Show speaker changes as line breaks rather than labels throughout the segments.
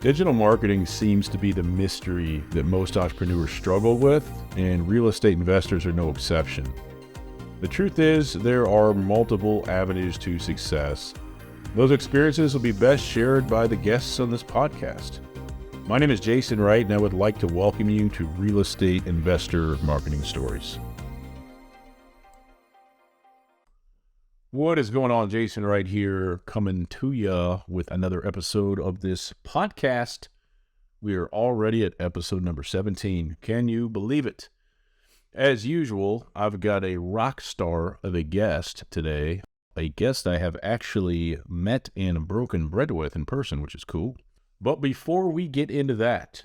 Digital marketing seems to be the mystery that most entrepreneurs struggle with, and real estate investors are no exception. The truth is, there are multiple avenues to success. Those experiences will be best shared by the guests on this podcast. My name is Jason Wright, and I would like to welcome you to Real Estate Investor Marketing Stories. What is going on? Jason Wright here, coming to you with another episode of this podcast. We are already at episode number 17. Can you believe it? As usual, I've got a rock star of a guest today, a guest I have actually met and broken bread with in person, which is cool. But before we get into that,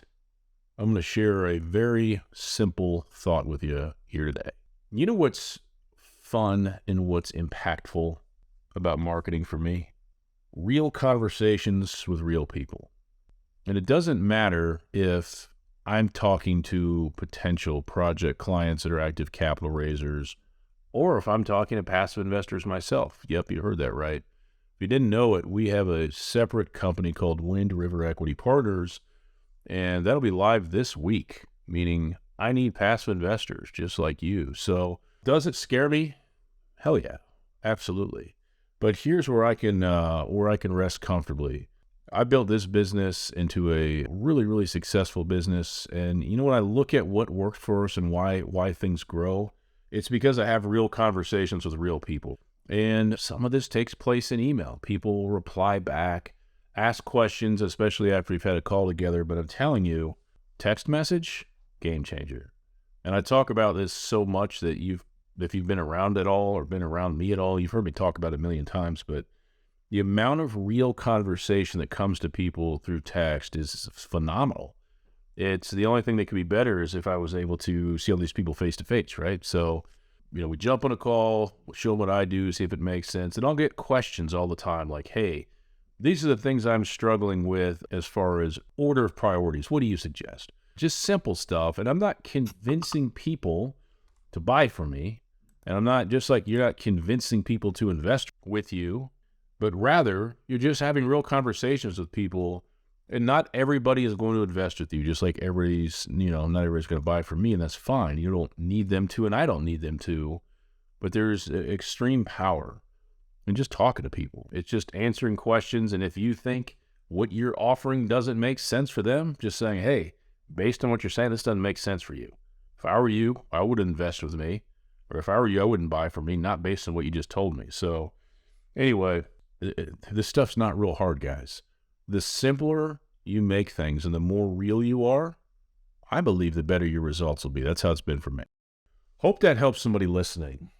I'm going to share a very simple thought with you here today. You know what's fun and what's impactful about marketing for me? Real conversations with real people. And it doesn't matter if I'm talking to potential project clients that are active capital raisers, or if I'm talking to passive investors myself. Yep, you heard that right. If you didn't know it, we have a separate company called Wind River Equity Partners, and that'll be live this week, meaning I need passive investors just like you. So does it scare me? Hell yeah, absolutely. But here's where I can rest comfortably. I built this business into a really, really successful business. And you know, when I look at what worked for us and why things grow, it's because I have real conversations with real people. And some of this takes place in email. People will reply back, ask questions, especially after we've had a call together. But I'm telling you, text message, game changer. And I talk about this so much that if you've been around at all or been around me at all, you've heard me talk about it a million times, but the amount of real conversation that comes to people through text is phenomenal. It's the only thing that could be better is if I was able to see all these people face to face, right? So, we jump on a call, we'll show them what I do, see if it makes sense. And I'll get questions all the time like, hey, these are the things I'm struggling with as far as order of priorities. What do you suggest? Just simple stuff. And I'm not convincing people to buy from me. And I'm not just like, you're not convincing people to invest with you, but rather you're just having real conversations with people. And not everybody is going to invest with you, just like not everybody's going to buy from me, and that's fine. You don't need them to, and I don't need them to, but there's extreme power in just talking to people. It's just answering questions. And if you think what you're offering doesn't make sense for them, just saying, hey, based on what you're saying, this doesn't make sense for you. If I were you, I would invest with me. Or if I were you, I wouldn't buy from me, not based on what you just told me. So anyway, this stuff's not real hard, guys. The simpler you make things and the more real you are, I believe the better your results will be. That's how it's been for me. Hope that helps somebody listening.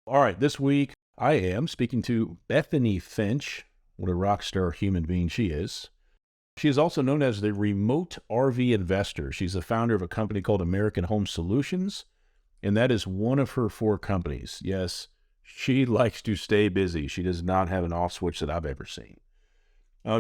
All right, this week I am speaking to Bethany Finch. What a rock star human being she is. She is also known as the Remote RV Investor. She's the founder of a company called American Home Solutions. And that is one of her 4 companies. Yes, she likes to stay busy. She does not have an off switch that I've ever seen.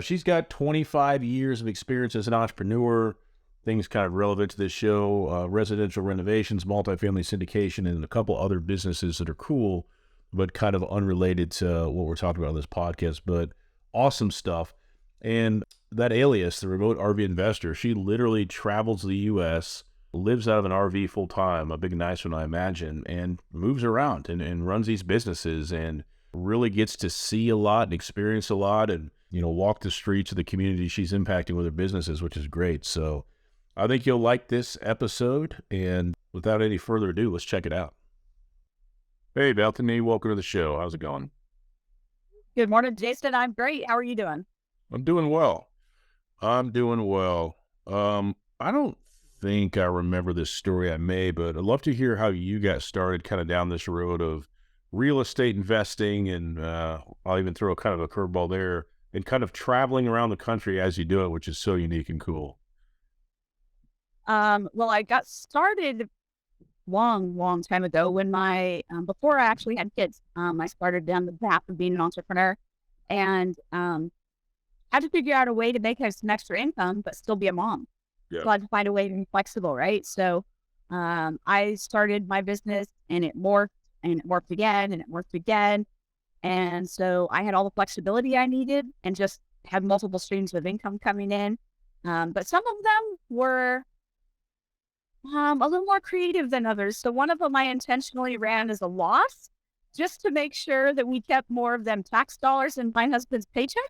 She's got 25 years of experience as an entrepreneur, things kind of relevant to this show, residential renovations, multifamily syndication, and a couple other businesses that are cool, but kind of unrelated to what we're talking about on this podcast, but awesome stuff. And that alias, the Remote RV Investor, she literally travels the U.S., lives out of an RV full time, a big nice one I imagine, and moves around and runs these businesses and really gets to see a lot and experience a lot and, walk the streets of the community she's impacting with her businesses, which is great. So I think you'll like this episode. And without any further ado, let's check it out. Hey, Bethany, welcome to the show. How's it going?
Good morning, Jason. I'm great. How are you doing?
I'm doing well. I don't think I remember this story. I may, but I'd love to hear how you got started kind of down this road of real estate investing. And I'll even throw kind of a curveball there and kind of traveling around the country as you do it, which is so unique and cool.
Well, I got started long time ago when before I actually had kids. I started down the path of being an entrepreneur and had to figure out a way to make some extra income, but still be a mom.
Yeah.
So I had to find a way to be flexible, right? So I started my business and it morphed again and it morphed again. And so I had all the flexibility I needed and just had multiple streams of income coming in. But some of them were a little more creative than others. So one of them I intentionally ran as a loss just to make sure that we kept more of them tax dollars in my husband's paycheck.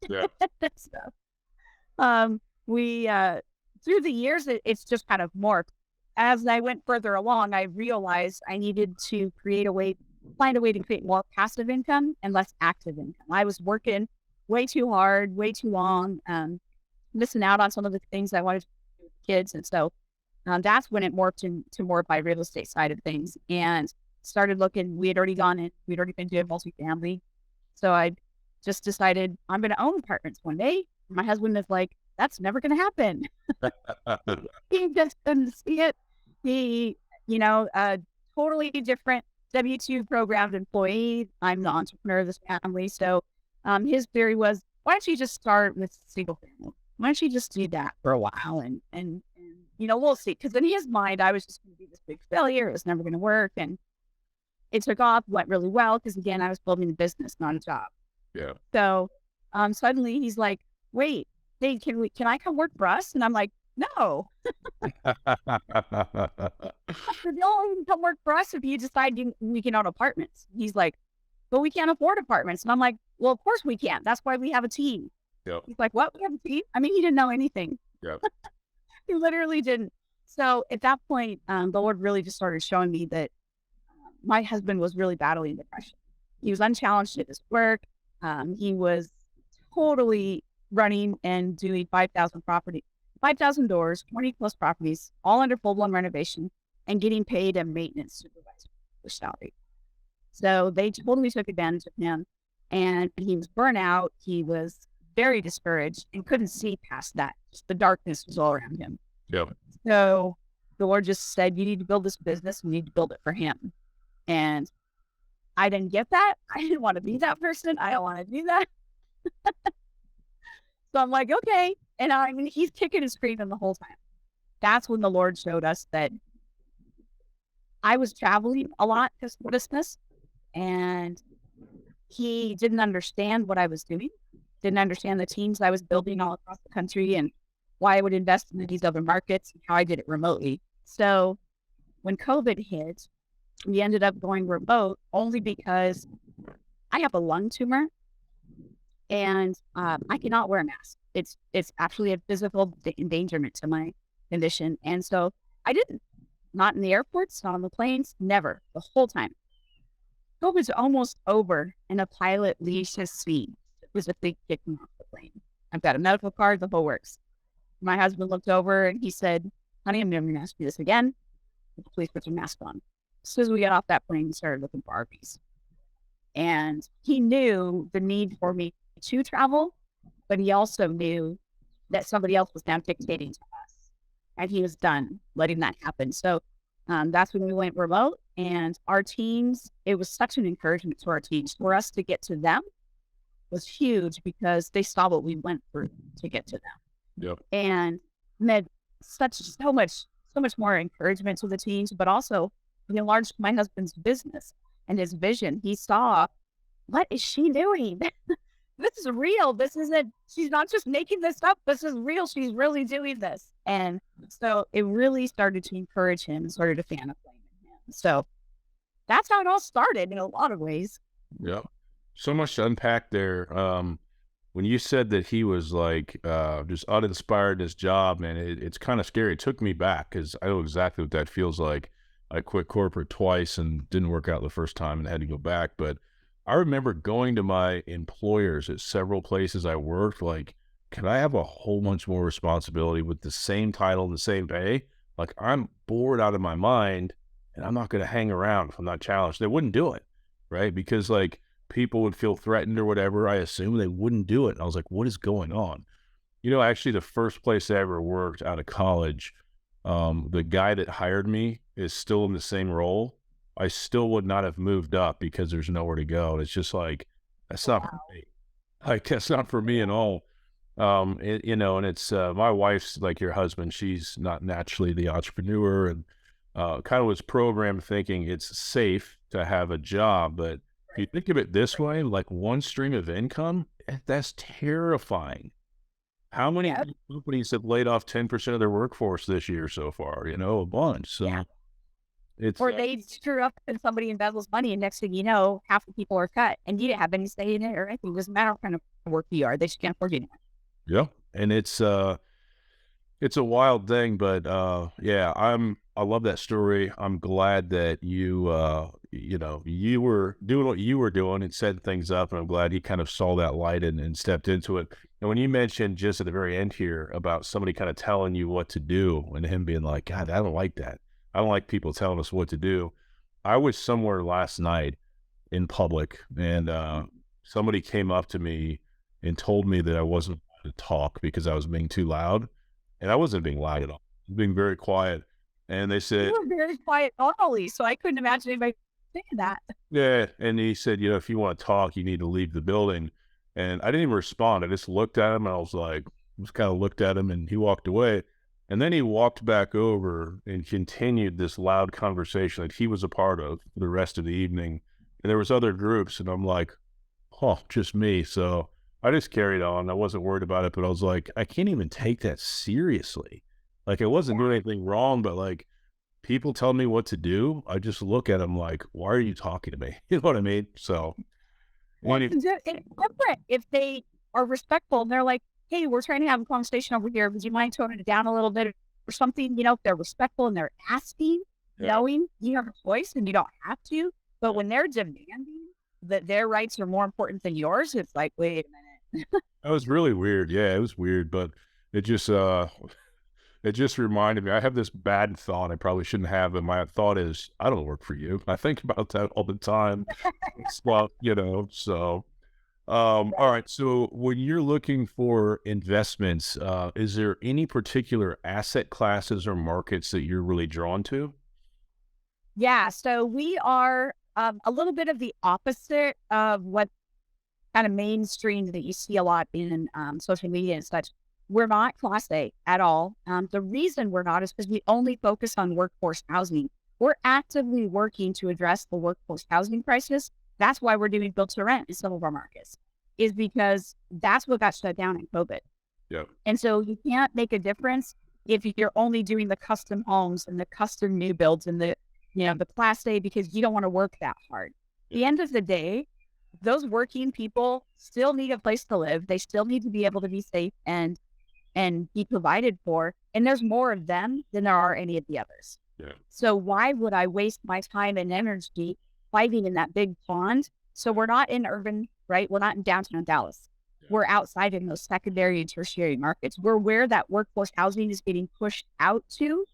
Yeah.
So, we through the years, it's just kind of morphed. As I went further along, I realized I needed to find a way to create more passive income and less active income. I was working way too hard, way too long, missing out on some of the things I wanted to do with kids. And so that's when it morphed into more of my real estate side of things and started looking. We'd already been doing multifamily. So I just decided I'm going to own apartments one day. My husband is like, that's never going to happen. He just didn't see it. He, a totally different W-2 programmed employee. I'm the entrepreneur of this family. So his theory was, why don't you just start with single family? Why don't you just do that for a while and we'll see. Because in his mind, I was just going to be this big failure. It was never going to work. And it took off, went really well. Because again, I was building a business, not a job.
Yeah.
So suddenly he's like, wait, hey, can I come work for us? And I'm like, no. You'll only come work for us if you decide we can own apartments. He's like, but we can't afford apartments. And I'm like, well, of course we can't. That's why we have a team.
Yep.
He's like, what? We have a team? I mean, he didn't know anything.
Yep.
He literally didn't. So at that point, the Lord really just started showing me that my husband was really battling depression. He was unchallenged at his work. He was totally running and doing 5,000 doors, 20 plus properties, all under full-blown renovation, and getting paid a maintenance supervisor for salary. So they totally took advantage of him, and he was burnt out. He was very discouraged and couldn't see past that. Just the darkness was all around him.
Yeah.
So the Lord just said, you need to build this business. You need to build it for him. And I didn't get that. I didn't want to be that person. I don't want to do that. So I'm like, okay. And I mean, he's kicking and screaming the whole time. That's when the Lord showed us that I was traveling a lot this Christmas, and he didn't understand what I was doing, didn't understand the teams I was building all across the country and why I would invest in these other markets and how I did it remotely. So when COVID hit, we ended up going remote only because I have a lung tumor and I cannot wear a mask. It's actually a physical endangerment to my condition. And so I didn't, not in the airports, not on the planes, never, the whole time. COVID's almost over and a pilot leaves his seat. It was a big kicking off the plane. I've got a medical card, the whole works. My husband looked over and he said, honey, I'm never going to ask you this again. Please put your mask on. As soon as we got off that plane, we started looking for RVs. And he knew the need for me to travel, but he also knew that somebody else was now dictating to us. And he was done letting that happen. So that's when we went remote. And our teams, it was such an encouragement to our teams. For us to get to them was huge because they saw what we went through to get to them.
Yep.
And meant so much more encouragement to the teams, but also it enlarged my husband's business and his vision. He saw, what is she doing? This is real. She's not just making this up. This is real. She's really doing this. And so it really started to encourage him and started to fan a flame in him. So that's how it all started in a lot of ways.
Yep. So much to unpack there. When you said that he was like just uninspired in his job, man, it's kind of scary. It took me back because I know exactly what that feels like. I quit corporate twice and didn't work out the first time and had to go back. But I remember going to my employers at several places I worked, like, can I have a whole bunch more responsibility with the same title and the same pay? Like, I'm bored out of my mind and I'm not going to hang around if I'm not challenged. They wouldn't do it, right? Because like people would feel threatened or whatever. I assume they wouldn't do it. And I was like, what is going on? You know, actually the first place I ever worked out of college, the guy that hired me is still in the same role. I still would not have moved up because there's nowhere to go. And it's just like, that's not for me. Like, that's not for me at all. And it's, my wife's like your husband. She's not naturally the entrepreneur and, kind of was programmed thinking it's safe to have a job. But if you think of it this way, like one stream of income, that's terrifying. How many
Yep.
companies have laid off 10% of their workforce this year so far? A bunch.
Yeah.
So it's,
Or they screw up and somebody embezzles money, and next thing you know, half the people are cut, and you didn't have any say in it or anything. It doesn't matter what kind of work you are; they just can't afford you anymore.
yeah. And it's a wild thing, but yeah, I love that story. I'm glad that you were doing what you were doing and setting things up, and I'm glad he kind of saw that light and stepped into it. And when you mentioned just at the very end here about somebody kind of telling you what to do and him being like, God, I don't like that. I don't like people telling us what to do. I was somewhere last night in public, and somebody came up to me and told me that I wasn't allowed to talk because I was being too loud. And I wasn't being loud at all. I was being very quiet. And they
You
said,
were very quiet normally, so I couldn't imagine anybody saying that.
yeah. And he said, if you want to talk, you need to leave the building. And I didn't even respond. I just looked at him. And I was like, just kind of looked at him, and he walked away. And then he walked back over and continued this loud conversation that he was a part of for the rest of the evening. And there was other groups, and I'm like, oh, just me. So I just carried on. I wasn't worried about it, but I was like, I can't even take that seriously. Like, I wasn't doing anything wrong, but like, people tell me what to do. I just look at them like, why are you talking to me? You know what I mean? So
Well,
when you,
it's different if they are respectful and they're like, "Hey, we're trying to have a conversation over here. Would you mind toning it down a little bit or something?" If they're respectful and they're asking,
yeah,
knowing you have a choice and you don't have to. But when they're demanding that their rights are more important than yours, it's like, wait a minute.
that was really weird. Yeah, it was weird, but it just, it just reminded me, I have this bad thought I probably shouldn't have. And my thought is, I don't work for you. I think about that all the time. Well, so all right. So when you're looking for investments, is there any particular asset classes or markets that you're really drawn to?
Yeah, so we are a little bit of the opposite of what kind of mainstream that you see a lot in social media and such. We're not Class A at all. The reason we're not is because we only focus on workforce housing. We're actively working to address the workforce housing crisis. That's why we're doing build to rent in some of our markets, is because that's what got shut down in COVID.
Yeah.
And so you can't make a difference if you're only doing the custom homes and the custom new builds and the Class A because you don't want to work that hard. At the end of the day, those working people still need a place to live. They still need to be able to be safe and be provided for. And there's more of them than there are any of the others.
Yeah.
So why would I waste my time and energy fighting in that big pond? So we're not in urban, right? We're not in downtown Dallas.
Yeah.
We're outside in those secondary and tertiary markets. We're where that workforce housing is getting pushed out to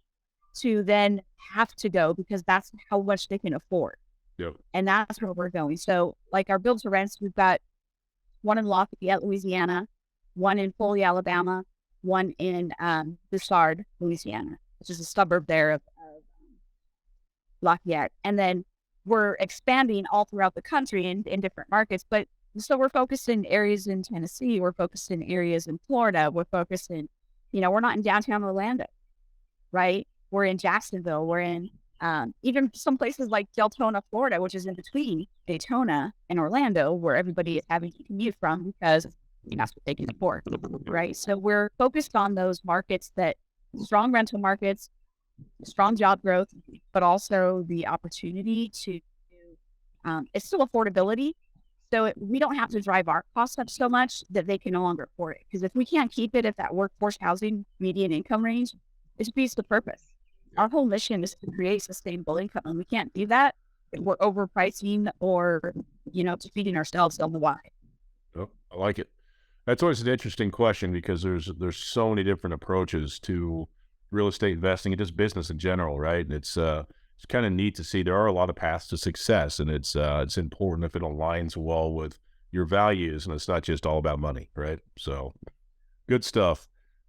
then have to go because that's how much they can afford.
Yep.
And that's where we're going. So like our build to rents, we've got one in Lafayette, Louisiana, one in Foley, Alabama, one in Broussard, Louisiana, which is a suburb there of Lafayette. And then we're expanding all throughout the country in different markets. But so we're focused in areas in Tennessee. We're focused in areas in Florida. We're focused in, we're not in downtown Orlando, right? We're in Jacksonville. We're in even some places like Deltona, Florida, which is in between Daytona and Orlando, where everybody is having to commute from because that's what they can afford, right? So we're focused on those markets that strong rental markets, strong job growth, but also the opportunity to, it's still affordability. So we don't have to drive our costs up so much that they can no longer afford it. Because if we can't keep it at that workforce housing median income range, it defeats the purpose. Our whole mission is to create sustainable income, and we can't do that if we're overpricing or, defeating ourselves on the why.
Oh, I like it. That's always an interesting question because there's so many different approaches to real estate investing and just business in general, right? And it's kind of neat to see there are a lot of paths to success, and it's important if it aligns well with your values, and it's not just all about money, right? So good stuff.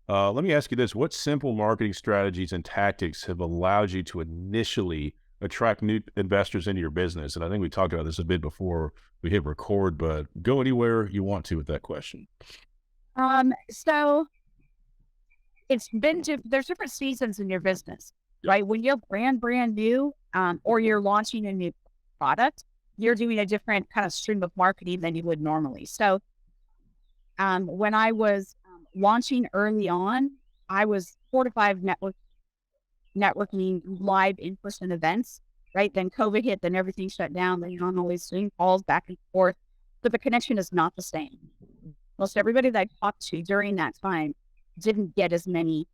Let me ask you this. What simple marketing strategies and tactics have allowed you to initially attract new investors into your business? And I think we talked about this a bit before we hit record, but go anywhere you want to with that question.
So it's been, there's different seasons in your business, right? When you're brand new, or you're launching a new product, you're doing a different kind of stream of marketing than you would normally. So when I was launching early on, I was 4 to 5 networking live in-person events, right? Then COVID hit, then everything shut down. Then you're on always doing calls back and forth, but the connection is not the same. Most everybody that I talked to during that time didn't get as many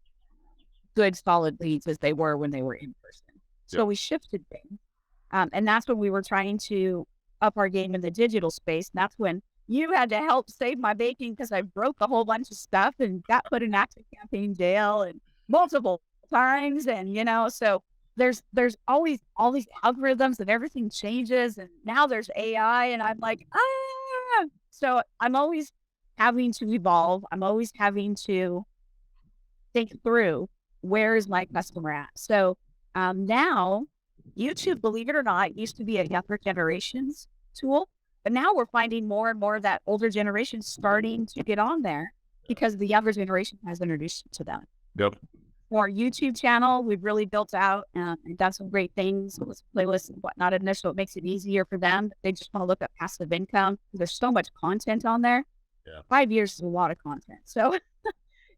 good solid leads as they were when they were in person. So we shifted things. And that's when we were trying to up our game in the digital space. And that's when you had to help save my bacon because I broke a whole bunch of stuff and got put in ActiveCampaign jail and multiple times. And, so there's always all these algorithms and everything changes. And now there's AI and I'm like, So I'm always having to evolve. I'm always having to think through where is my customer at. So now YouTube, believe it or not, used to be a younger generation's tool, but now we're finding more and more that older generation starting to get on there because the younger generation has introduced it to them.
Yep.
For our YouTube channel, we've really built out and done some great things with playlists and whatnot. And so it makes it easier for them. They just want to look at passive income. There's so much content on there.
Yeah.
5 years is a lot of content. So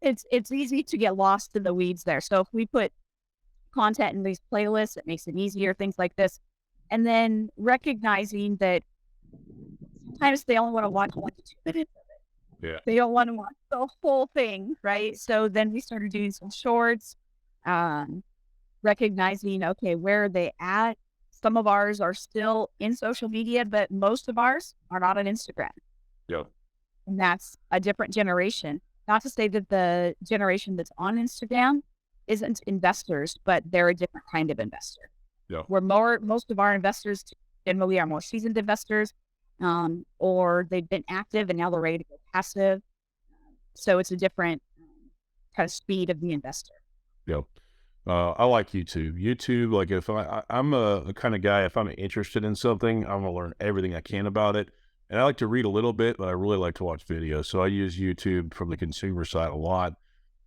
it's easy to get lost in the weeds there. So if we put content in these playlists, it makes it easier, things like this. And then recognizing that sometimes they only want to watch 1 to 2 minutes of it.
Yeah.
They don't want to watch the whole thing, right? So then we started doing some shorts, recognizing, okay, where are they at? Some of ours are still in social media, but most of ours are not on Instagram.
Yeah.
And that's a different generation. Not to say that the generation that's on Instagram isn't investors, but they're a different kind of investor.
Yeah.
Most of our investors generally are more seasoned investors, or they've been active and now they're ready to go passive. So it's a different kind of speed of the investor.
Yep. I like YouTube. YouTube, like if I'm a kind of guy, if I'm interested in something, I'm gonna learn everything I can about it. And I like to read a little bit, but I really like to watch videos. So I use YouTube from the consumer side a lot.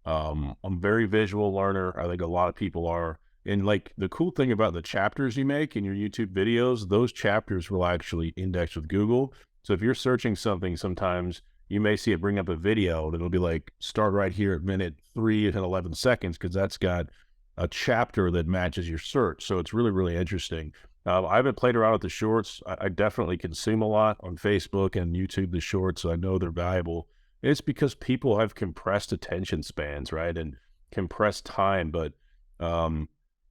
I'm a very visual learner. I think a lot of people are. And like the cool thing about the chapters you make in your YouTube videos, those chapters will actually index with Google. So if you're searching something, sometimes you may see it bring up a video that'll be like, start right here at minute 3 and 11 seconds, because that's got a chapter that matches your search. So it's really, really interesting. I haven't played around with the shorts. I definitely consume a lot on Facebook and YouTube, the shorts. So I know they're valuable. It's because people have compressed attention spans, right? And compressed time. But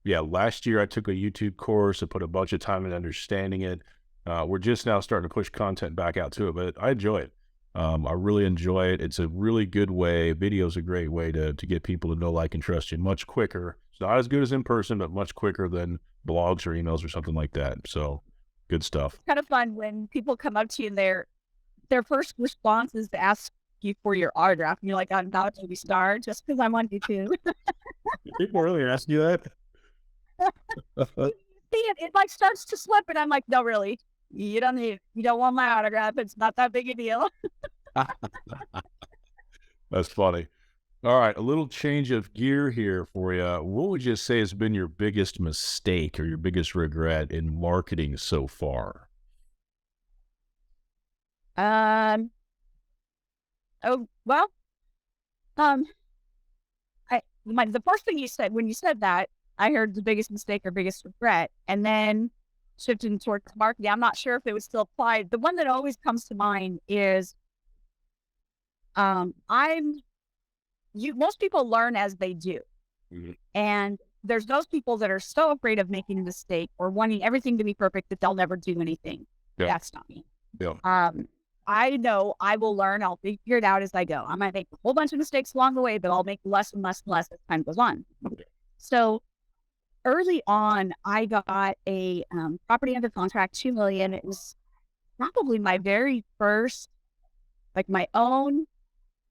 yeah, last year I took a YouTube course. I put a bunch of time in understanding it. We're just now starting to push content back out to it, but I enjoy it. I really enjoy it. It's a really good way. Video is a great way to get people to know, like, and trust you much quicker. It's not as good as in person, but much quicker than blogs or emails or something like that. So good stuff.
It's kind of fun when people come up to you and their first response is to ask you for your autograph. And you're like, I'm not a movie star just because I'm on YouTube.
People really ask you that?
It like starts to slip and I'm like, no, really, you don't want my autograph. It's not that big a deal.
That's funny. All right, a little change of gear here for you. What would you say has been your biggest mistake or your biggest regret in marketing so far?
Oh, well, the first thing you said, when you said that, I heard the biggest mistake or biggest regret, and then shifting towards marketing. I'm not sure if it would still apply. The one that always comes to mind is, most people learn as they do.
Mm-hmm.
And there's those people that are so afraid of making a mistake or wanting everything to be perfect that they'll never do anything.
Yeah.
That's not me.
Yeah.
I know I will learn. I'll figure it out as I go. I might make a whole bunch of mistakes along the way, but I'll make less and less and less as time goes on.
Okay.
So early on, I got a property under contract, $2 million. It was probably my very first, like my own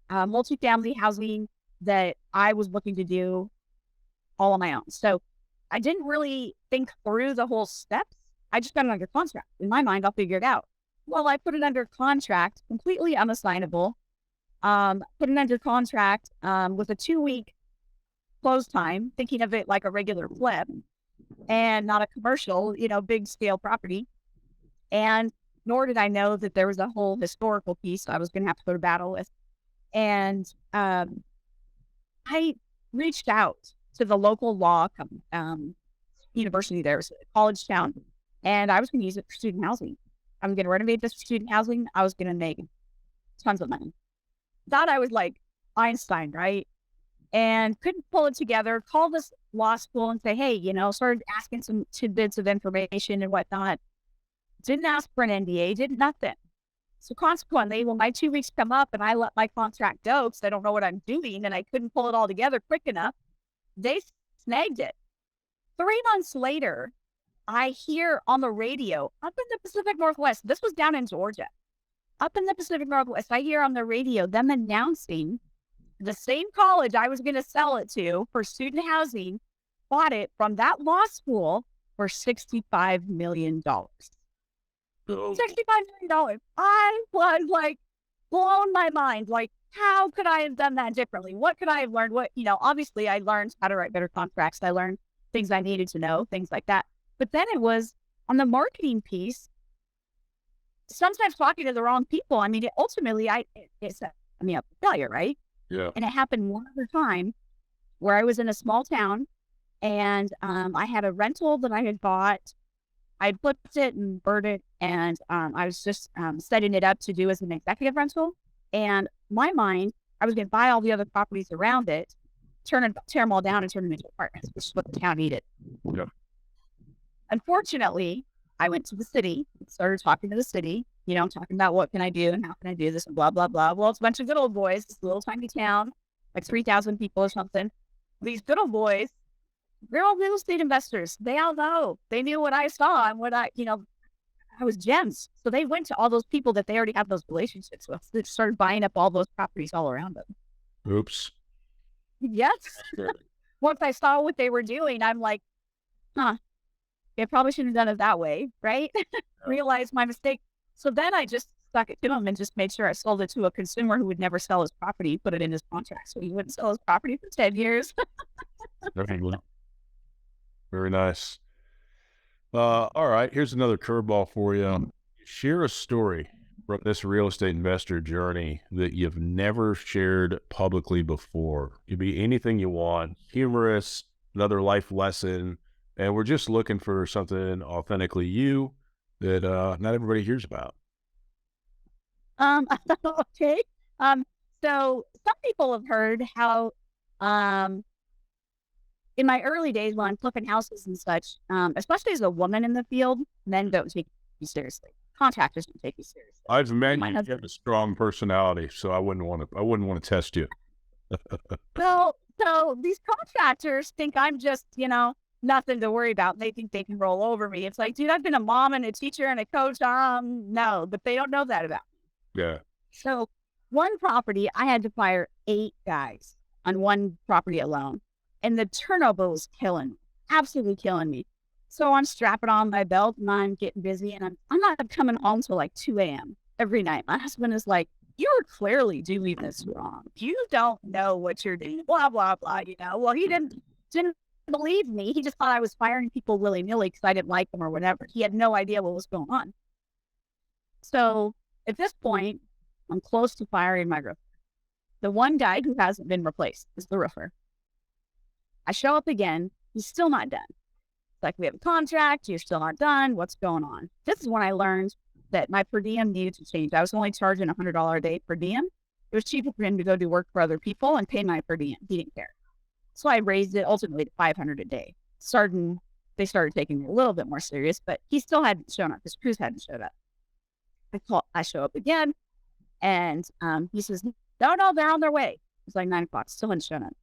multifamily housing that I was looking to do all on my own. So I didn't really think through the whole steps. I just got it under contract. In my mind, I'll figure it out. Well, I put it under contract, completely unassignable. Put it under contract with a 2-week close time, thinking of it like a regular flip and not a commercial, big scale property. And nor did I know that there was a whole historical piece I was going to have to go to battle with. And I reached out to the local law university there, was a college town, and I was going to use it for student housing. I'm going to renovate this for student housing. I was going to make tons of money. Thought I was like Einstein, right? And couldn't pull it together. Called this law school and say, hey, started asking some tidbits of information and whatnot. Didn't ask for an NDA, did nothing. So consequently, when my 2 weeks come up and I let my contract go because I don't know what I'm doing and I couldn't pull it all together quick enough, they snagged it. 3 months later, I hear on the radio up in the Pacific Northwest, this was down in Georgia, up in the Pacific Northwest, I hear on the radio them announcing the same college I was going to sell it to for student housing bought it from that law school for $65 million. $65 million. I was like blown my mind. Like, how could I have done that differently? What could I have learned? Obviously I learned how to write better contracts. I learned things I needed to know, things like that. But then it was on the marketing piece, sometimes talking to the wrong people. I mean, ultimately it set me up for failure, right?
Yeah.
And it happened one other time where I was in a small town and I had a rental that I had bought. I flipped it and burned it, and I was just setting it up to do as an executive rental. And my mind, I was going to buy all the other properties around it, tear them all down and turn them into apartments, which is what the town needed.
Yeah.
Unfortunately, I went to the city, started talking to the city, talking about what can I do and how can I do this and blah, blah, blah. Well, it's a bunch of good old boys, this little tiny town, like 3,000 people or something. These good old boys, they're all real estate investors. They all know. They knew what I saw and what I was gems. So they went to all those people that they already have those relationships with. They started buying up all those properties all around them.
Oops.
Yes. Once I saw what they were doing, I'm like, I probably shouldn't have done it that way, right? Realized my mistake. So then I just stuck it to him and just made sure I sold it to a consumer who would never sell his property, put it in his contract. So he wouldn't sell his property for 10 years.
Very nice. All right. Here's another curveball for you. Share a story from this real estate investor journey that you've never shared publicly before. It could be anything you want, humorous, another life lesson. And we're just looking for something authentically you that not everybody hears about.
Okay. So some people have heard how in my early days when I'm flipping houses and such, especially as a woman in the field, men don't take you seriously. Contractors don't take you seriously.
I've imagined you have a strong personality, so I wouldn't want to test you.
Well, so these contractors think I'm just, nothing to worry about. They think they can roll over me. It's like, dude, I've been a mom and a teacher and a coach. No, but they don't know that about me.
Yeah.
So one property, I had to fire 8 guys on one property alone. And the turnover was killing me, absolutely killing me. So I'm strapping on my belt and I'm getting busy and I'm not coming home till like 2 a.m. every night. My husband is like, you're clearly doing this wrong. You don't know what you're doing, blah, blah, blah, Well, he didn't believe me. He just thought I was firing people willy-nilly because I didn't like them or whatever. He had no idea what was going on. So at this point, I'm close to firing my roofer. The one guy who hasn't been replaced is the roofer. I show up again. He's still not done. It's like, we have a contract. You're still not done. What's going on? This is when I learned that my per diem needed to change. I was only charging $100 a day per diem. It was cheaper for him to go do work for other people and pay my per diem. He didn't care. So I raised it ultimately to $500 a day. They started taking me a little bit more serious, but he still hadn't shown up. His crews hadn't showed up. I show up again and he says, no, they're on their way. It's like 9 o'clock. Still hadn't shown up.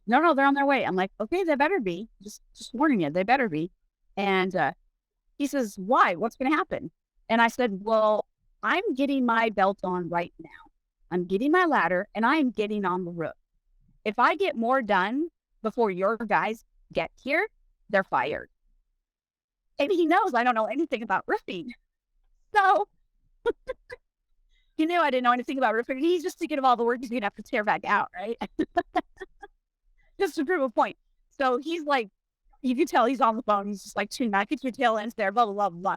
No, they're on their way. I'm like, okay, they better be. Just warning you, they better be. And he says, why? What's going to happen? And I said, well, I'm getting my belt on right now. I'm getting my ladder and I'm getting on the roof. If I get more done before your guys get here, they're fired. And he knows I don't know anything about roofing. So he knew I didn't know anything about roofing. He's just thinking of all the work he's going to have to tear back out, right? Just to prove a point. So he's like, you can tell he's on the phone. He's just like, tune back, get your tail ends there, blah, blah, blah, blah.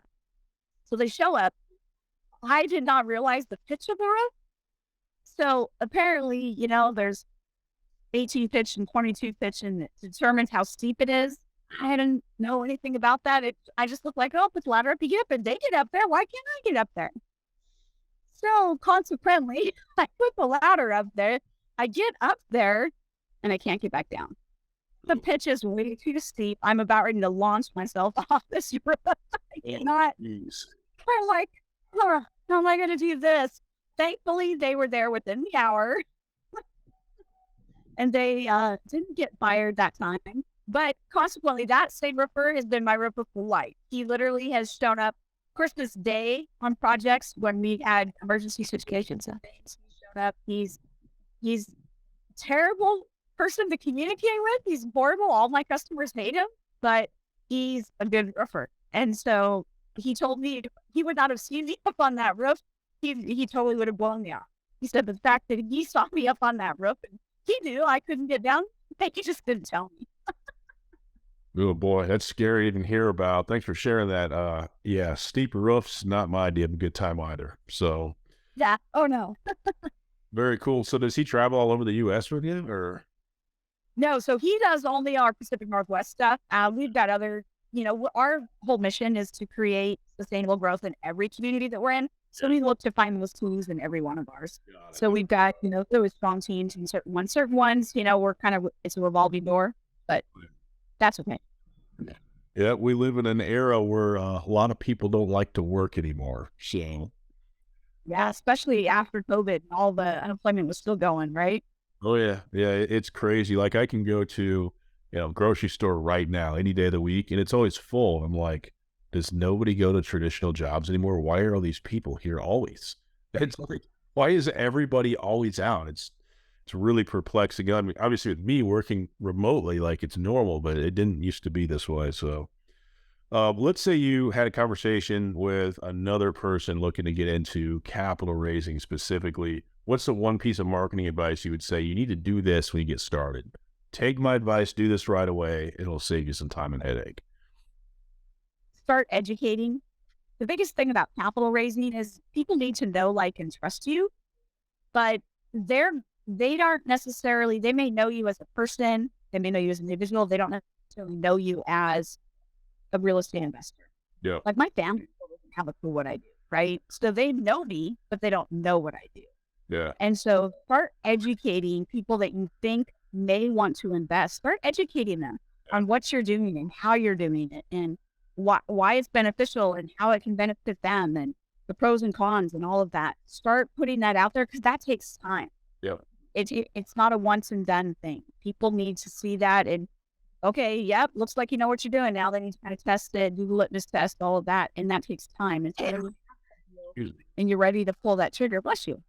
So they show up. I did not realize the pitch of the roof. So apparently, there's 18 pitch and 22 pitch, and it determines how steep it is. I didn't know anything about that. I just looked like, oh, put the ladder up, you get up, and they get up there. Why can't I get up there? So consequently, I put the ladder up there. I get up there, and I can't get back down. The pitch is way too steep. I'm about ready to launch myself off this roof. I cannot. I'm like, oh, how am I going to do this? Thankfully, they were there within the hour. And they didn't get fired that time. But consequently, that same roofer has been my roofer for life. He literally has shown up Christmas Day on projects when we had emergency situations. He's shown up. He's a terrible person to communicate with. He's horrible. All my customers hate him, but he's a good roofer. And so he told me he would not have seen me up on that roof. He totally would have blown me off. He said the fact that he saw me up on that roof, and he knew I couldn't get down, he just didn't tell me.
Oh boy, that's scary to even hear about. Thanks for sharing that. Yeah, steep roofs, not my idea of a good time either. So
yeah. Oh no.
Very cool. So does he travel all over the US with you, or?
No, so he does only our Pacific Northwest stuff. We've got other, our whole mission is to create sustainable growth in every community that we're in. So we look to find those tools in every one of ours. So we've got, there was strong teams and certain ones, we're kind of, it's a revolving door, but that's okay.
Yeah, we live in an era where a lot of people don't like to work anymore. So.
Yeah, especially after COVID and all the unemployment was still going, right?
Oh yeah. Yeah, it's crazy. Like I can go to, grocery store right now, any day of the week, and it's always full. I'm like, does nobody go to traditional jobs anymore? Why are all these people here always? It's like, why is everybody always out? It's really perplexing. I mean, obviously with me working remotely, like it's normal, but it didn't used to be this way. So let's say you had a conversation with another person looking to get into capital raising specifically. What's the one piece of marketing advice you would say you need to do this when you get started? Take my advice, do this right away. It'll save you some time and headache.
Start educating. The biggest thing about capital raising is people need to know, like, and trust you, but they aren't necessarily, they may know you as a person, they may know you as an individual, they don't necessarily know you as a real estate investor.
Yeah.
Like my family doesn't have a clue what I do, right? So they know me, but they don't know what I do.
Yeah.
And so start educating people that you think may want to invest. Start educating them on what you're doing and how you're doing it and why it's beneficial and how it can benefit them and the pros and cons and all of that. Start putting that out there because that takes time.
Yeah.
It's not a once and done thing. People need to see that and, okay, yep, looks like you know what you're doing. Now they need to kind of test it, do the litmus test, all of that. And that takes time. And you're ready to pull that trigger, bless you.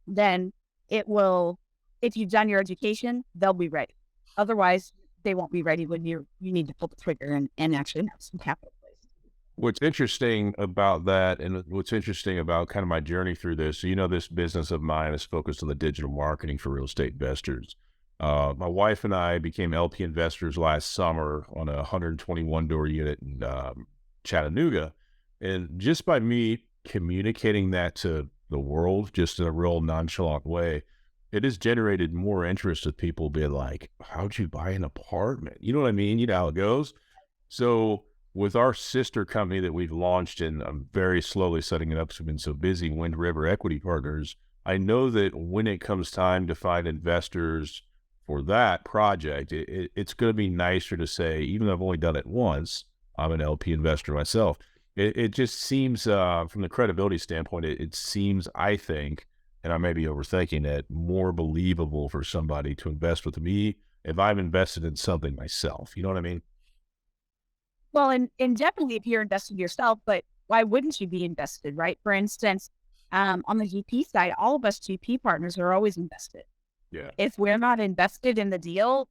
Then it will, if you've done your education, they'll be ready. Otherwise, they won't be ready when you need to pull the trigger and actually have some capital placed.
What's interesting about that, and what's interesting about kind of my journey through this, so this business of mine is focused on the digital marketing for real estate investors. My wife and I became LP investors last summer on a 121 door unit in Chattanooga. And just by me communicating that to the world, just in a real nonchalant way, it has generated more interest with people being like, how'd you buy an apartment? You know what I mean? You know how it goes. So with our sister company that we've launched, and I'm very slowly setting it up because we've been so busy, Wind River Equity Partners, I know that when it comes time to find investors for that project, it's going to be nicer to say, even though I've only done it once, I'm an LP investor myself. It just seems, from the credibility standpoint, it seems, I think, and I may be overthinking it, more believable for somebody to invest with me if I've invested in something myself. You know what I mean?
Well, and definitely if you're invested yourself, but why wouldn't you be invested, right? For instance, on the GP side, all of us GP partners are always invested.
Yeah.
If we're not invested in the deal,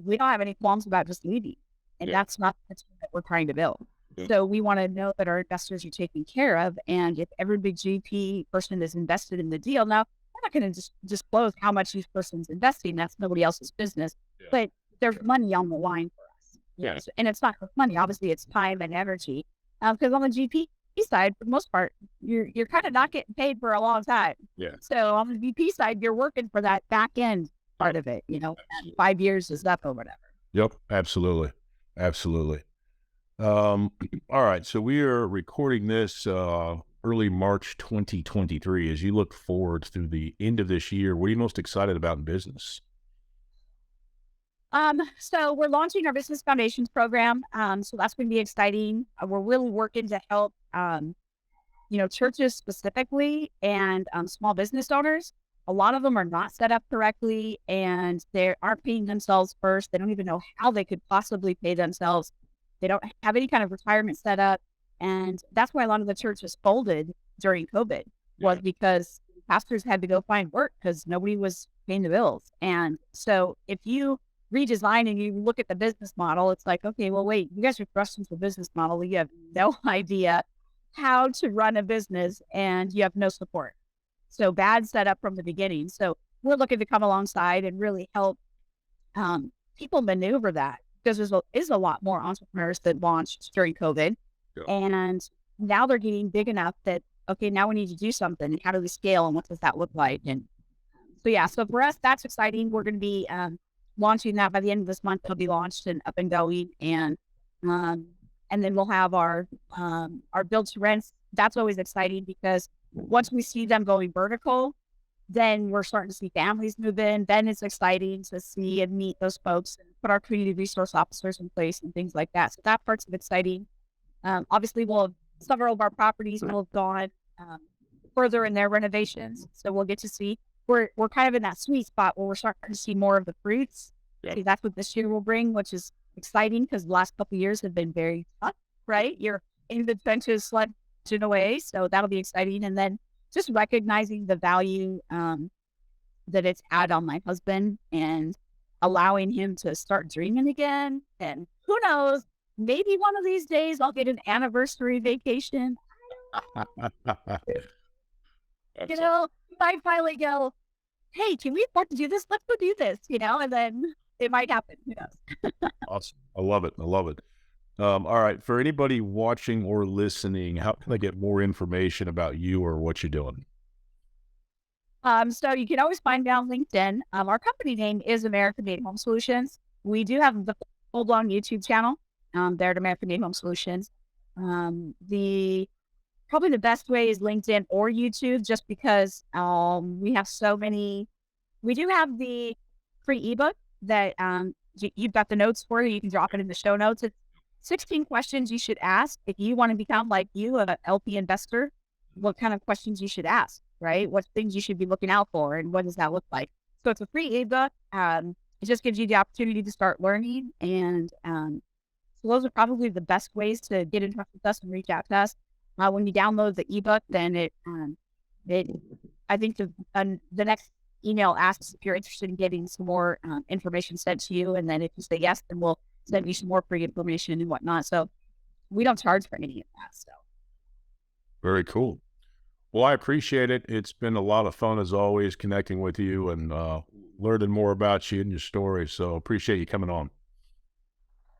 we don't have any qualms about just leaving. And that's not the team that we're trying to build. Yeah. So we want to know that our investors are taken care of. And if every big GP person is invested in the deal, now we're not going to just disclose how much each person's investing. That's nobody else's business. Yeah. But there's money on the line for us.
Yeah.
And it's not just money. Obviously, it's time and energy. Because on the GP side, for the most part, you're kind of not getting paid for a long time.
Yeah.
So on the VP side, you're working for that back end part of it, and 5 years is up or whatever.
Yep. Absolutely. Absolutely. All right. So we are recording this early March 2023. As you look forward through the end of this year, what are you most excited about in business?
So we're launching our business foundations program. So that's going to be exciting. We're really working to help, churches specifically and small business owners. A lot of them are not set up correctly and they aren't paying themselves first. They don't even know how they could possibly pay themselves. They don't have any kind of retirement set up. And that's why a lot of the churches folded during COVID was because pastors had to go find work because nobody was paying the bills. And so if you redesign and you look at the business model, it's like, okay, well, wait, you guys are thrust into a business model. You have no idea how to run a business and you have no support. So bad setup from the beginning. So we're looking to come alongside and really help people maneuver that because there is a lot more entrepreneurs that launched during COVID. Yeah. And now they're getting big enough that, okay, now we need to do something. How do we scale and what does that look like? And so for us, that's exciting. We're going to be launching that by the end of this month. It'll be launched and up and going, and then we'll have our build to rents. That's always exciting because once we see them going vertical, then we're starting to see families move in. Then it's exciting to see and meet those folks and put our community resource officers in place and things like that. So that part's exciting. Obviously, we'll have several of our properties will have gone further in their renovations, so we'll get to see. We're kind of in that sweet spot where we're starting to see more of the fruits. Yeah. See, that's what this year will bring, which is exciting because the last couple of years have been very tough, right? You're in the trenches sledging away, so that'll be exciting. And then just recognizing the value that it's had on my husband and allowing him to start dreaming again. And who knows, maybe one of these days I'll get an anniversary vacation. I finally go, hey, can we afford to do this? Let's go do this, and then it might happen. Who knows?
Awesome. I love it. All right. For anybody watching or listening, how can I get more information about you or what you're doing?
So you can always find me on LinkedIn. Our company name is American Made Home Solutions. We do have the full-blown YouTube channel there at American Made Home Solutions. Probably the best way is LinkedIn or YouTube, just because we have so many. We do have the free ebook that you've got the notes for. You can drop it in the show notes. It's 16 questions you should ask if you want to become like you, an LP investor. What kind of questions you should ask, right? What things you should be looking out for, and what does that look like? So it's a free ebook. It just gives you the opportunity to start learning, and so those are probably the best ways to get in touch with us and reach out to us. When you download the ebook, then I think the next email asks if you're interested in getting some more information sent to you. And then if you say yes, then we'll send you some more free information and whatnot. So we don't charge for any of that stuff.
Very cool. Well, I appreciate it. It's been a lot of fun as always connecting with you and learning more about you and your story. So appreciate you coming on.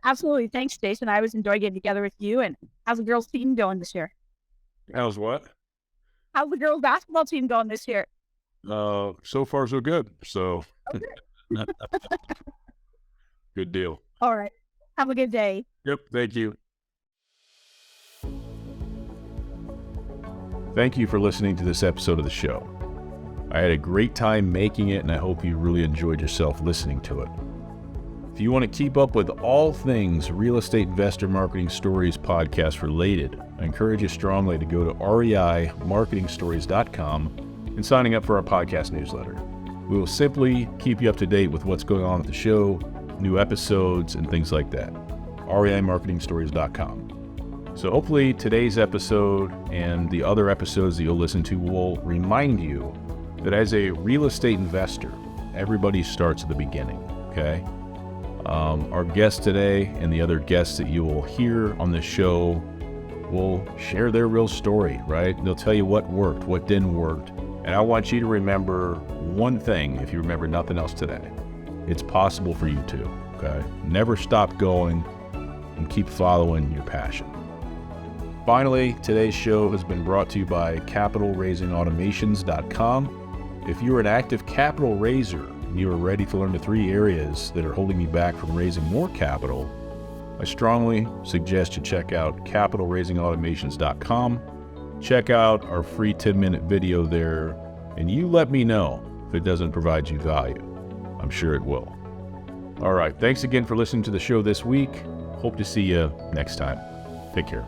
Absolutely. Thanks, Jason. I always enjoy getting together with you. And how's the girls' team going this year?
How's what?
How's the girls' basketball team going this year?
So far so good. So good deal.
All right. Have a good day.
Yep. Thank you. Thank you for listening to this episode of the show. I had a great time making it, and I hope you really enjoyed yourself listening to it. If you want to keep up with all things Real Estate Investor Marketing Stories podcast related, I encourage you strongly to go to reimarketingstories.com and signing up for our podcast newsletter. We will simply keep you up to date with what's going on at the show, new episodes, and things like that. reimarketingstories.com. So hopefully today's episode and the other episodes that you'll listen to will remind you that as a real estate investor, everybody starts at the beginning, okay? Our guest today and the other guests that you will hear on the show will share their real story, right? They'll tell you what worked, what didn't work. And I want you to remember one thing, if you remember nothing else today. It's possible for you too, okay? Never stop going and keep following your passion. Finally, today's show has been brought to you by capitalraisingautomations.com. If you're an active capital raiser and you are ready to learn the 3 areas that are holding you back from raising more capital, I strongly suggest you check out capitalraisingautomations.com. Check out our free 10-minute video there, and you let me know if it doesn't provide you value. I'm sure it will. All right, thanks again for listening to the show this week. Hope to see you next time. Take care.